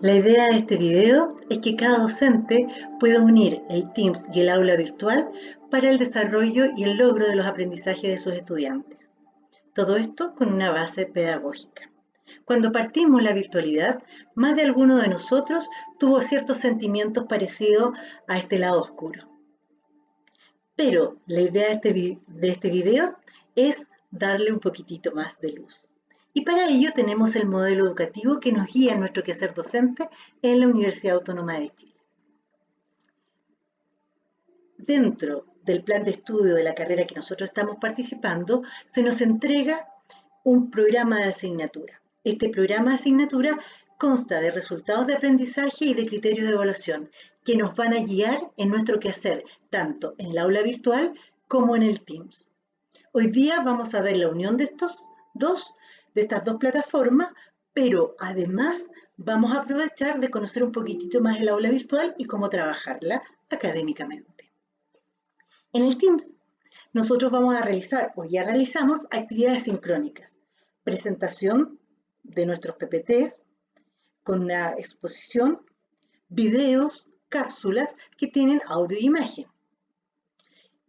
La idea de este video es que cada docente pueda unir el Teams y el aula virtual para el desarrollo y el logro de los aprendizajes de sus estudiantes. Todo esto con una base pedagógica. Cuando partimos la virtualidad, más de alguno de nosotros tuvo ciertos sentimientos parecidos a este lado oscuro. Pero la idea de este video es darle un poquitito más de luz. Y para ello tenemos el modelo educativo que nos guía en nuestro quehacer docente en la Universidad Autónoma de Chile. Dentro del plan de estudio de la carrera que nosotros estamos participando, se nos entrega un programa de asignatura. Este programa de asignatura consta de resultados de aprendizaje y de criterios de evaluación que nos van a guiar en nuestro quehacer, tanto en el aula virtual como en el Teams. Hoy día vamos a ver la unión de estas dos plataformas, pero además vamos a aprovechar de conocer un poquitito más el aula virtual y cómo trabajarla académicamente. En el Teams, nosotros vamos a realizar, o ya realizamos, actividades sincrónicas. Presentación de nuestros PPTs, con una exposición, videos, cápsulas que tienen audio e imagen.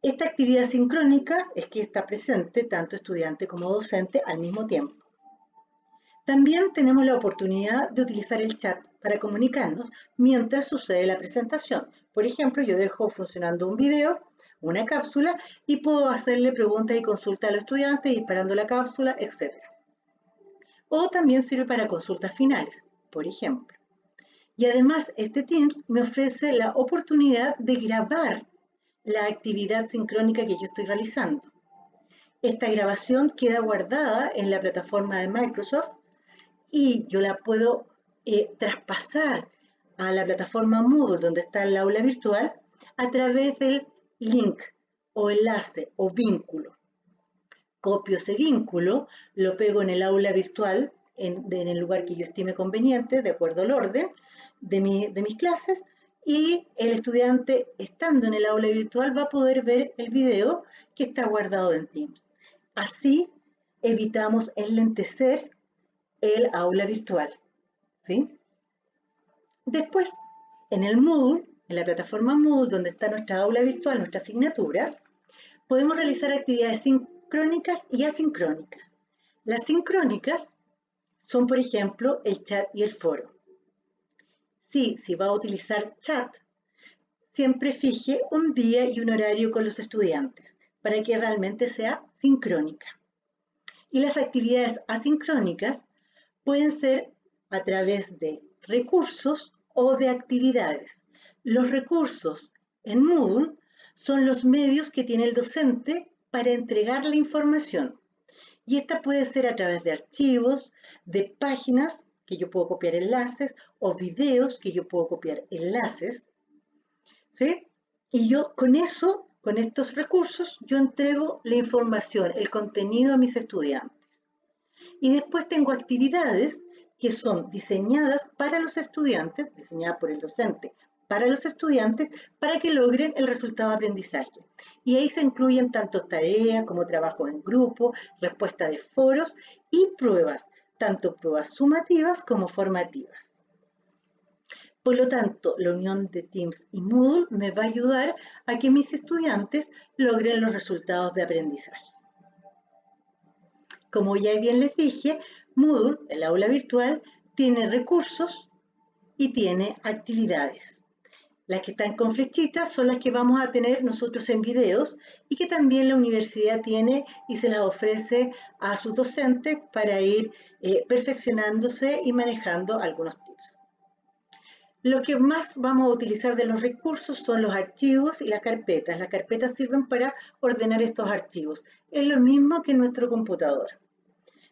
Esta actividad sincrónica es que está presente tanto estudiante como docente al mismo tiempo. También tenemos la oportunidad de utilizar el chat para comunicarnos mientras sucede la presentación. Por ejemplo, yo dejo funcionando un video, una cápsula, y puedo hacerle preguntas y consultas a los estudiantes, ir parando la cápsula, etc. O también sirve para consultas finales, por ejemplo. Y además, este Teams me ofrece la oportunidad de grabar la actividad sincrónica que yo estoy realizando. Esta grabación queda guardada en la plataforma de Microsoft y yo la puedo traspasar a la plataforma Moodle, donde está el aula virtual, a través del link o enlace o vínculo. Copio ese vínculo, lo pego en el aula virtual, en el lugar que yo estime conveniente, de acuerdo al orden de mis clases, y el estudiante, estando en el aula virtual, va a poder ver el video que está guardado en Teams. Así evitamos enlentecer el aula virtual, ¿sí? Después, en el Moodle, en la plataforma Moodle, donde está nuestra aula virtual, nuestra asignatura, podemos realizar actividades sincrónicas y asincrónicas. Las sincrónicas son, por ejemplo, el chat y el foro. Si va a utilizar chat, siempre fije un día y un horario con los estudiantes para que realmente sea sincrónica. Y las actividades asincrónicas pueden ser a través de recursos o de actividades. Los recursos en Moodle son los medios que tiene el docente para entregar la información. Y esta puede ser a través de archivos, de páginas que yo puedo copiar enlaces, o videos que yo puedo copiar enlaces, ¿sí? Y yo con eso, con estos recursos, yo entrego la información, el contenido a mis estudiantes. Y después tengo actividades que son diseñadas para los estudiantes, diseñadas por el docente para los estudiantes, para que logren el resultado de aprendizaje. Y ahí se incluyen tanto tareas como trabajos en grupo, respuesta de foros y pruebas, tanto pruebas sumativas como formativas. Por lo tanto, la unión de Teams y Moodle me va a ayudar a que mis estudiantes logren los resultados de aprendizaje. Como ya bien les dije, Moodle, el aula virtual, tiene recursos y tiene actividades. Las que están con flechitas son las que vamos a tener nosotros en videos y que también la universidad tiene y se las ofrece a sus docentes para ir perfeccionándose y manejando algunos tips. Lo que más vamos a utilizar de los recursos son los archivos y las carpetas. Las carpetas sirven para ordenar estos archivos. Es lo mismo que en nuestro computador.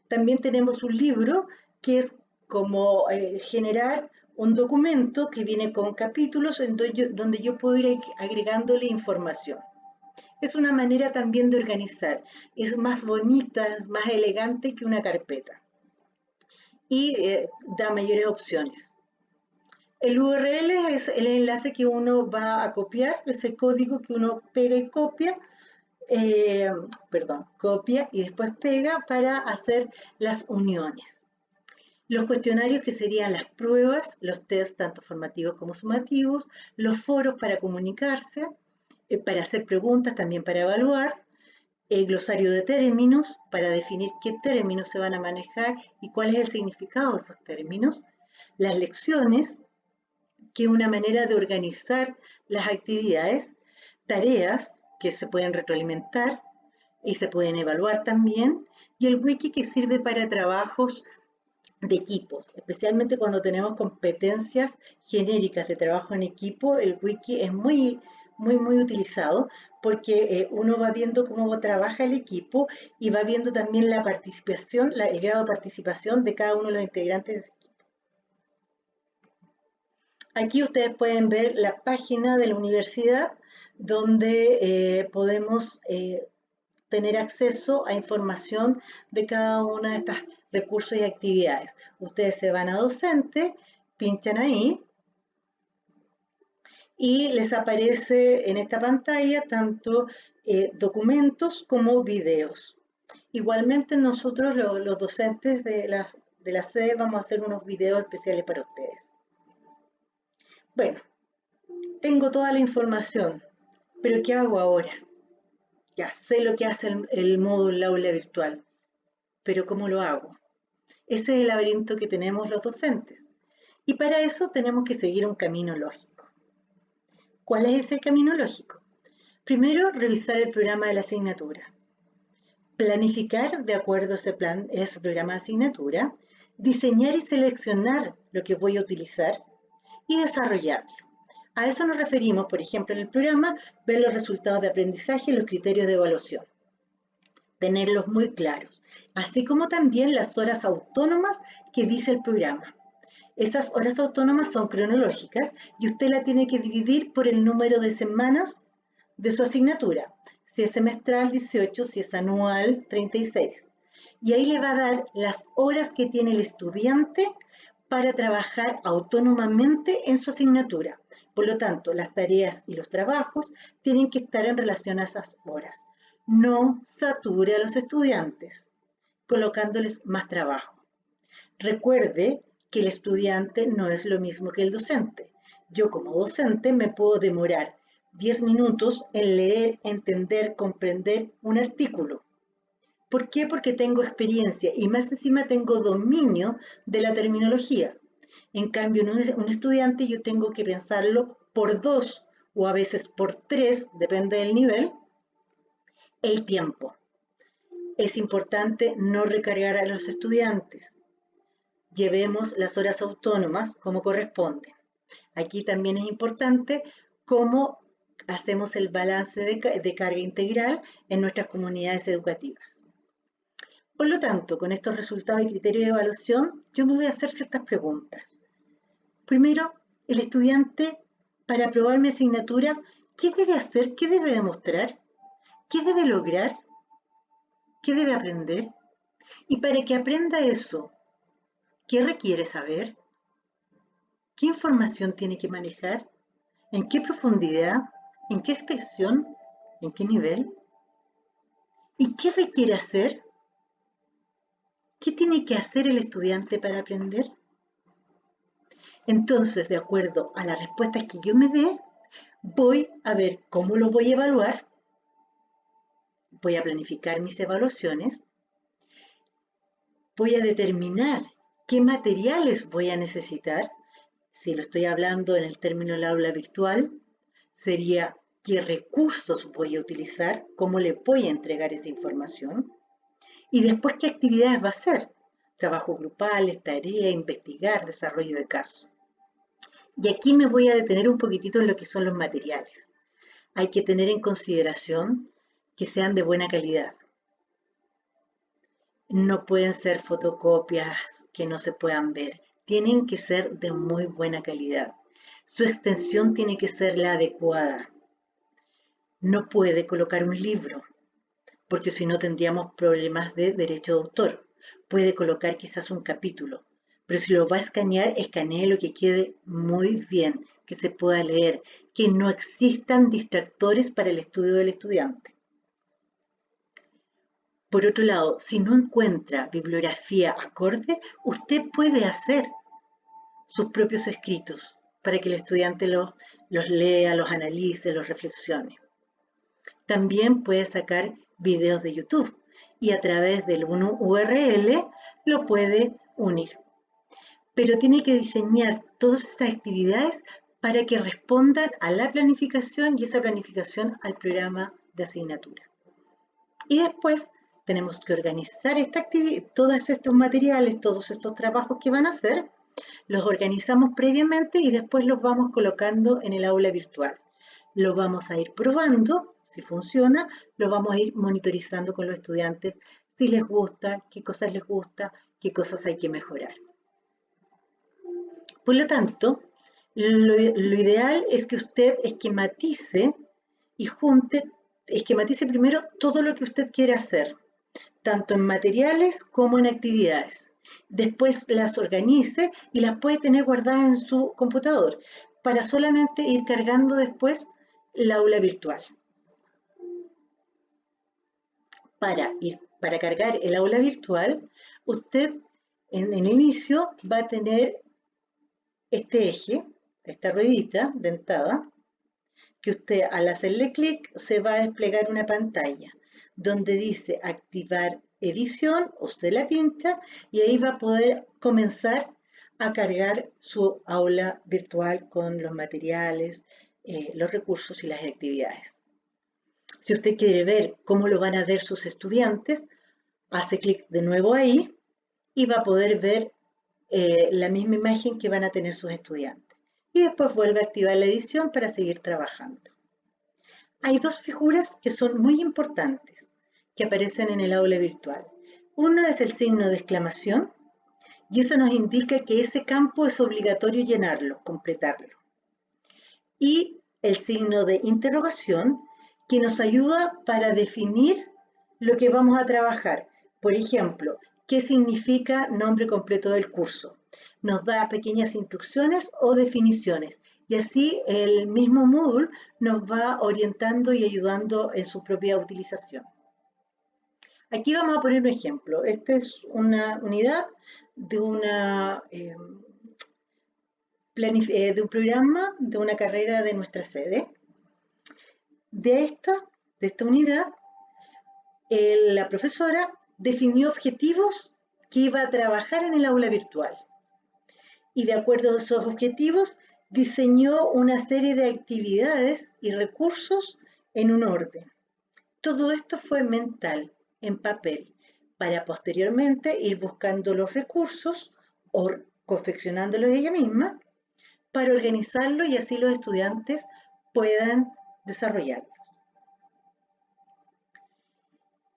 También tenemos un libro que es como generar un documento que viene con capítulos donde yo puedo ir agregándole información. Es una manera también de organizar. Es más bonita, es más elegante que una carpeta. Y da mayores opciones. El URL es el enlace que uno va a copiar, ese código que uno pega y copia, copia y después pega para hacer las uniones. Los cuestionarios que serían las pruebas, los test tanto formativos como sumativos, los foros para comunicarse, para hacer preguntas, también para evaluar, el glosario de términos para definir qué términos se van a manejar y cuál es el significado de esos términos, las lecciones, que es una manera de organizar las actividades, tareas que se pueden retroalimentar y se pueden evaluar también, y el wiki que sirve para trabajos de equipos, especialmente cuando tenemos competencias genéricas de trabajo en equipo, el wiki es muy utilizado porque uno va viendo cómo trabaja el equipo y va viendo también la participación, el grado de participación de cada uno de los integrantes de ese equipo. Aquí ustedes pueden ver la página de la universidad donde podemos tener acceso a información de cada una de estas recursos y actividades. Ustedes se van a docente, pinchan ahí y les aparece en esta pantalla tanto documentos como videos. Igualmente nosotros los docentes de la sede vamos a hacer unos videos especiales para ustedes. Bueno, tengo toda la información, pero ¿qué hago ahora? Ya sé lo que hace el módulo en la aula virtual, pero ¿cómo lo hago? Ese es el laberinto que tenemos los docentes. Y para eso tenemos que seguir un camino lógico. ¿Cuál es ese camino lógico? Primero, revisar el programa de la asignatura. Planificar de acuerdo a ese programa de asignatura, diseñar y seleccionar lo que voy a utilizar y desarrollarlo. A eso nos referimos, por ejemplo, en el programa, ver los resultados de aprendizaje y los criterios de evaluación. Tenerlos muy claros, así como también las horas autónomas que dice el programa. Esas horas autónomas son cronológicas y usted la tiene que dividir por el número de semanas de su asignatura. Si es semestral, 18, si es anual, 36. Y ahí le va a dar las horas que tiene el estudiante para trabajar autónomamente en su asignatura. Por lo tanto, las tareas y los trabajos tienen que estar en relación a esas horas. No sature a los estudiantes, colocándoles más trabajo. Recuerde que el estudiante no es lo mismo que el docente. Yo como docente me puedo demorar 10 minutos en leer, entender, comprender un artículo. ¿Por qué? Porque tengo experiencia y más encima tengo dominio de la terminología. En cambio, en un estudiante yo tengo que pensarlo por 2 o a veces por 3, depende del nivel, el tiempo. Es importante no recargar a los estudiantes. Llevemos las horas autónomas como corresponde. Aquí también es importante cómo hacemos el balance de carga integral en nuestras comunidades educativas. Por lo tanto, con estos resultados y criterios de evaluación, yo me voy a hacer ciertas preguntas. Primero, el estudiante, para aprobar mi asignatura, ¿qué debe hacer? ¿Qué debe demostrar? ¿Qué debe lograr? ¿Qué debe aprender? Y para que aprenda eso, ¿qué requiere saber? ¿Qué información tiene que manejar? ¿En qué profundidad? ¿En qué extensión? ¿En qué nivel? ¿Y qué requiere hacer? ¿Qué tiene que hacer el estudiante para aprender? Entonces, de acuerdo a las respuestas que yo me dé, voy a ver cómo lo voy a evaluar, voy a planificar mis evaluaciones, voy a determinar qué materiales voy a necesitar. Si lo estoy hablando en el término del aula virtual, sería qué recursos voy a utilizar, cómo le voy a entregar esa información y después qué actividades va a hacer. Trabajos grupales, tarea, investigar, desarrollo de casos. Y aquí me voy a detener un poquitito en lo que son los materiales. Hay que tener en consideración que sean de buena calidad. No pueden ser fotocopias que no se puedan ver. Tienen que ser de muy buena calidad. Su extensión tiene que ser la adecuada. No puede colocar un libro, porque si no tendríamos problemas de derecho de autor. Puede colocar quizás un capítulo, pero si lo va a escanear, escanee lo que quede muy bien, que se pueda leer, que no existan distractores para el estudio del estudiante. Por otro lado, si no encuentra bibliografía acorde, usted puede hacer sus propios escritos para que el estudiante los lea, los analice, los reflexione. También puede sacar videos de YouTube y a través de un URL lo puede unir. Pero tiene que diseñar todas estas actividades para que respondan a la planificación y esa planificación al programa de asignatura. Y después tenemos que organizar todos estos materiales, todos estos trabajos que van a hacer, los organizamos previamente y después los vamos colocando en el aula virtual. Los vamos a ir probando, si funciona, los vamos a ir monitorizando con los estudiantes, si les gusta, qué cosas les gusta, qué cosas hay que mejorar. Por lo tanto, lo ideal es que usted esquematice y esquematice primero todo lo que usted quiere hacer, tanto en materiales como en actividades. Después las organice y las puede tener guardadas en su computador para solamente ir cargando después el aula virtual. Para cargar el aula virtual, usted en el inicio va a tener este eje, esta ruedita dentada, que usted al hacerle clic se va a desplegar una pantalla donde dice activar edición, usted la pinta y ahí va a poder comenzar a cargar su aula virtual con los materiales, los recursos y las actividades. Si usted quiere ver cómo lo van a ver sus estudiantes, hace clic de nuevo ahí y va a poder ver la misma imagen que van a tener sus estudiantes. Y después vuelve a activar la edición para seguir trabajando. Hay dos figuras que son muy importantes que aparecen en el aula virtual. Uno es el signo de exclamación y eso nos indica que ese campo es obligatorio llenarlo, completarlo. Y el signo de interrogación que nos ayuda para definir lo que vamos a trabajar. Por ejemplo, ¿qué significa nombre completo del curso? Nos da pequeñas instrucciones o definiciones y así el mismo Moodle nos va orientando y ayudando en su propia utilización. Aquí vamos a poner un ejemplo. Esta es una unidad de un programa de una carrera de nuestra sede. De esta unidad, la profesora definió objetivos que iba a trabajar en el aula virtual. Y de acuerdo a esos objetivos, diseñó una serie de actividades y recursos en un orden. Todo esto fue mental, en papel, para posteriormente ir buscando los recursos o confeccionándolos ella misma para organizarlo y así los estudiantes puedan desarrollarlos.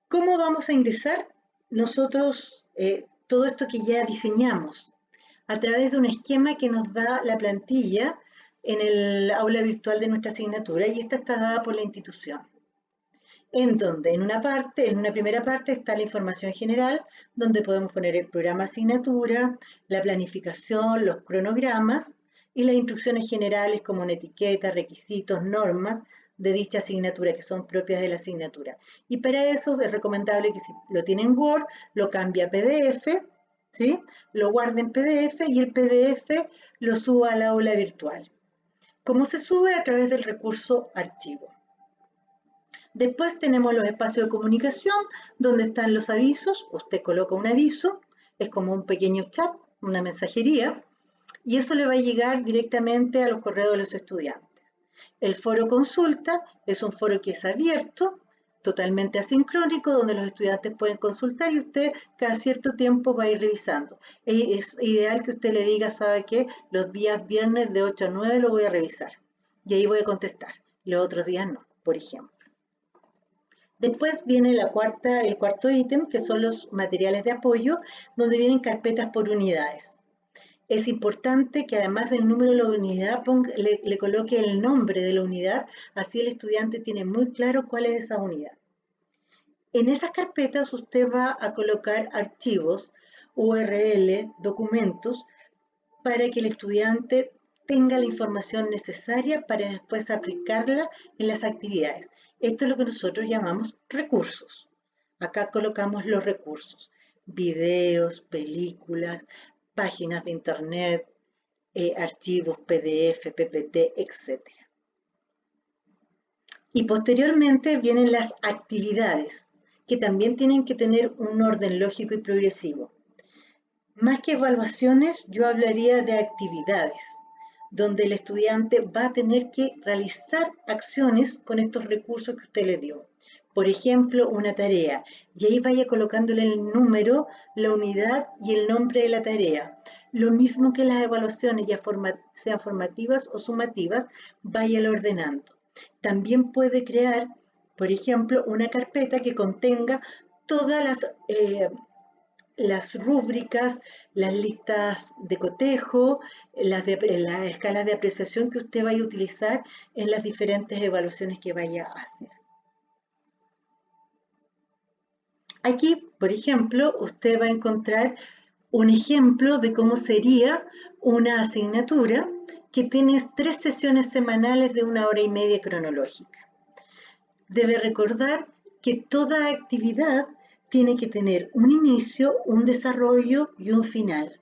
¿Cómo vamos a ingresar nosotros todo esto que ya diseñamos? A través de un esquema que nos da la plantilla en el aula virtual de nuestra asignatura y esta está dada por la institución. En donde en una primera parte está la información general, donde podemos poner el programa asignatura, la planificación, los cronogramas y las instrucciones generales como una etiqueta, requisitos, normas de dicha asignatura que son propias de la asignatura. Y para eso es recomendable que si lo tiene en Word, lo cambie a PDF, ¿sí? Lo guarde en PDF y el PDF lo suba al aula virtual. ¿Cómo se sube? A través del recurso archivo. Después tenemos los espacios de comunicación, donde están los avisos. Usted coloca un aviso, es como un pequeño chat, una mensajería, y eso le va a llegar directamente a los correos de los estudiantes. El foro consulta es un foro que es abierto, totalmente asincrónico, donde los estudiantes pueden consultar y usted cada cierto tiempo va a ir revisando. Es ideal que usted le diga, ¿sabe qué? Los días viernes de 8 a 9 lo voy a revisar y ahí voy a contestar. Los otros días no, por ejemplo. Después viene el cuarto ítem, que son los materiales de apoyo, donde vienen carpetas por unidades. Es importante que además del número de la unidad le coloque el nombre de la unidad, así el estudiante tiene muy claro cuál es esa unidad. En esas carpetas usted va a colocar archivos, URL, documentos, para que el estudiante tenga la información necesaria para después aplicarla en las actividades. Esto es lo que nosotros llamamos recursos. Acá colocamos los recursos, videos, películas, páginas de internet, archivos PDF, PPT, etc. Y posteriormente vienen las actividades, que también tienen que tener un orden lógico y progresivo. Más que evaluaciones, yo hablaría de actividades, donde el estudiante va a tener que realizar acciones con estos recursos que usted le dio. Por ejemplo, una tarea, y ahí vaya colocándole el número, la unidad y el nombre de la tarea. Lo mismo que las evaluaciones, ya sean formativas o sumativas, váyalo ordenando. También puede crear, por ejemplo, una carpeta que contenga todas las rúbricas, las listas de cotejo, las escalas de apreciación que usted vaya a utilizar en las diferentes evaluaciones que vaya a hacer. Aquí, por ejemplo, usted va a encontrar un ejemplo de cómo sería una asignatura que tiene 3 sesiones semanales de 1 hora y media cronológica. Debe recordar que toda actividad tiene que tener un inicio, un desarrollo y un final.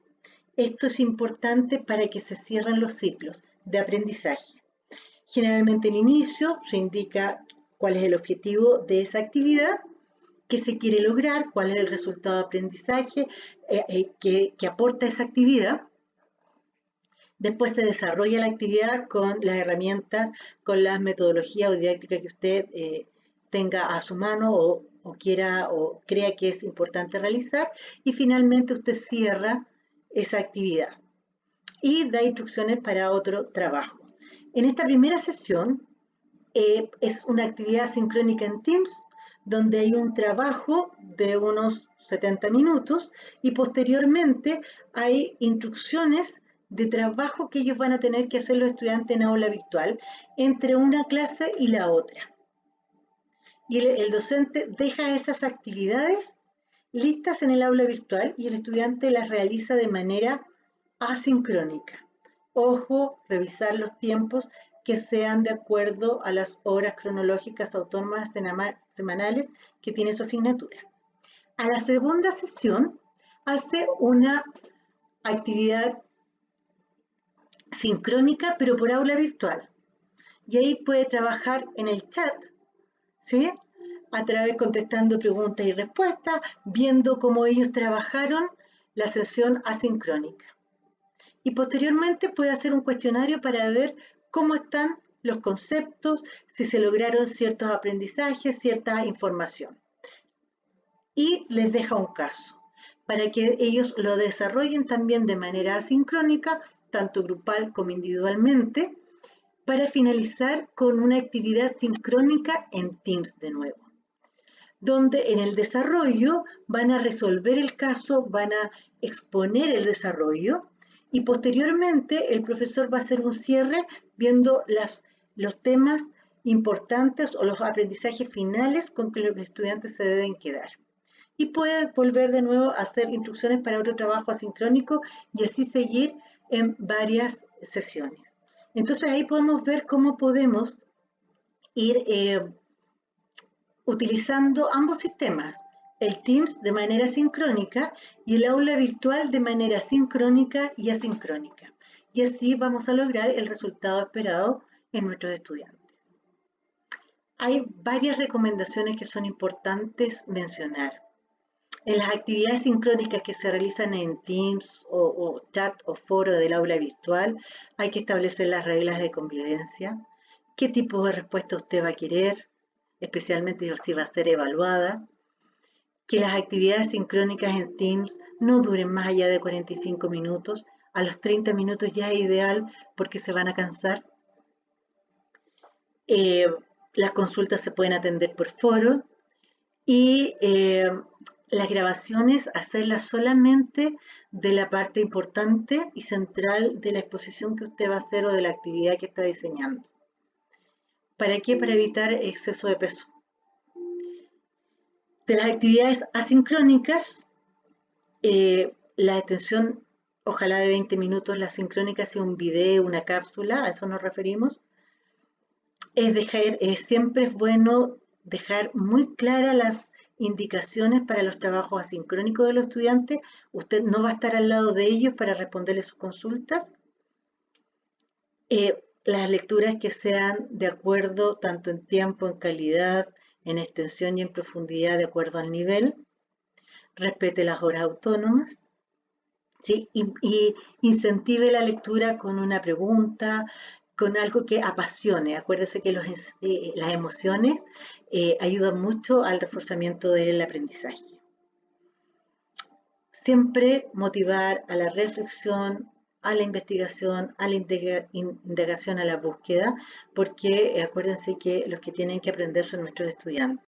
Esto es importante para que se cierren los ciclos de aprendizaje. Generalmente el inicio se indica cuál es el objetivo de esa actividad, qué se quiere lograr, cuál es el resultado de aprendizaje que aporta esa actividad. Después se desarrolla la actividad con las herramientas, con las metodologías o didácticas que usted tenga a su mano o quiera o crea que es importante realizar, y finalmente usted cierra esa actividad y da instrucciones para otro trabajo. En esta primera sesión es una actividad sincrónica en Teams, donde hay un trabajo de unos 70 minutos y posteriormente hay instrucciones de trabajo que ellos van a tener que hacer los estudiantes en aula virtual entre una clase y la otra. Y el docente deja esas actividades listas en el aula virtual y el estudiante las realiza de manera asincrónica. Ojo, revisar los tiempos que sean de acuerdo a las horas cronológicas autónomas semanales que tiene su asignatura. A la segunda sesión hace una actividad sincrónica, pero por aula virtual. Y ahí puede trabajar en el chat, ¿sí? A través contestando preguntas y respuestas, viendo cómo ellos trabajaron la sesión asincrónica. Y posteriormente puede hacer un cuestionario para ver cómo están los conceptos, si se lograron ciertos aprendizajes, cierta información. Y les deja un caso, para que ellos lo desarrollen también de manera asincrónica, tanto grupal como individualmente, para finalizar con una actividad sincrónica en Teams de nuevo, donde en el desarrollo van a resolver el caso, van a exponer el desarrollo y posteriormente el profesor va a hacer un cierre viendo los temas importantes o los aprendizajes finales con que los estudiantes se deben quedar. Y puede volver de nuevo a hacer instrucciones para otro trabajo asincrónico y así seguir en varias sesiones. Entonces ahí podemos ver cómo podemos ir utilizando ambos sistemas, el Teams de manera sincrónica y el aula virtual de manera sincrónica y asincrónica. Y así vamos a lograr el resultado esperado en nuestros estudiantes. Hay varias recomendaciones que son importantes mencionar. En las actividades sincrónicas que se realizan en Teams o chat o foro del aula virtual, hay que establecer las reglas de convivencia, qué tipo de respuesta usted va a querer, especialmente si va a ser evaluada, que las actividades sincrónicas en Teams no duren más allá de 45 minutos, a los 30 minutos ya es ideal porque se van a cansar. Las consultas se pueden atender por foro y las grabaciones hacerlas solamente de la parte importante y central de la exposición que usted va a hacer o de la actividad que está diseñando. ¿Para qué? Para evitar exceso de peso. De las actividades asincrónicas, la extensión, ojalá de 20 minutos, la sincrónica sea un video, una cápsula, a eso nos referimos. Siempre es bueno dejar muy claras las indicaciones para los trabajos asincrónicos de los estudiantes. Usted no va a estar al lado de ellos para responderles sus consultas. Las lecturas que sean de acuerdo tanto en tiempo, en calidad, en extensión y en profundidad de acuerdo al nivel. Respete las horas autónomas. ¿Sí? Y incentive la lectura con una pregunta, con algo que apasione. Acuérdese que las emociones ayudan mucho al reforzamiento del aprendizaje. Siempre motivar a la reflexión, a la investigación, a la indagación, a la búsqueda, porque acuérdense que los que tienen que aprender son nuestros estudiantes.